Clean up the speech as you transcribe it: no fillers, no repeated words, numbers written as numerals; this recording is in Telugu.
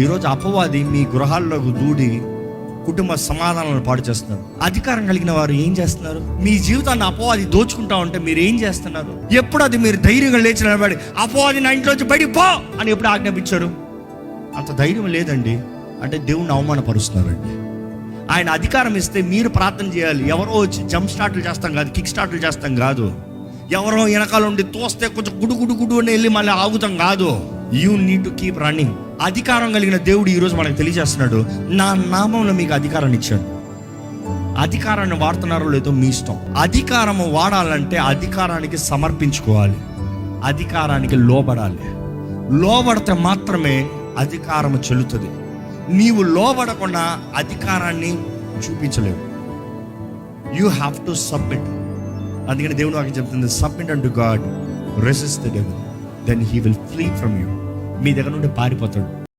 ఈరోజు అపవాది మీ గృహాల్లోకి దూడి కుటుంబ సమాధానాలను పాడు చేస్తున్నారు. అధికారం కలిగిన వారు ఏం చేస్తున్నారు? మీ జీవితాన్ని అపవాది దోచుకుంటా ఉంటే మీరు ఏం చేస్తున్నారు? ఎప్పుడు అది మీరు ధైర్యంగా లేచి నిలబడి అపవాది నా ఇంట్లోంచి బయటికి పో అని ఎప్పుడు ఆజ్ఞాపించారు? అంత ధైర్యం లేదండి. అంటే దేవుణ్ణి అవమానపరుస్తున్నారండి. ఆయన అధికారం ఇస్తే మీరు ప్రార్థన చేయాలి. ఎవరో వచ్చి జంప్ స్టార్ట్లు చేస్తాం కాదు, కిక్ స్టార్ట్లు చేస్తాం కాదు, ఎవరో వెనకాల ఉండి తోస్తే కొంచెం గుడు అని వెళ్ళి మళ్ళీ ఆగుతాం కాదు. You need to keep running. అధికారం కలిగిన దేవుడు ఈరోజు మనకు తెలియజేస్తున్నాడు, నా నామంలో మీకు అధికారాన్ని ఇచ్చాడు. అధికారాన్ని వాడుతున్నారో లేదో మీ ఇష్టం. అధికారము వాడాలంటే అధికారానికి సమర్పించుకోవాలి, అధికారానికి లోబడాలి. లోబడితే మాత్రమే అధికారము చెల్లుతుంది. నీవు లోబడకుండా అధికారాన్ని చూపించలేవు. You have to submit. అందుకని దేవుడు వాక్యం చెప్తుంది, submit unto God, resist the devil, then he will flee from you. మీ దగ్గర నుండి పారిపోతాడు.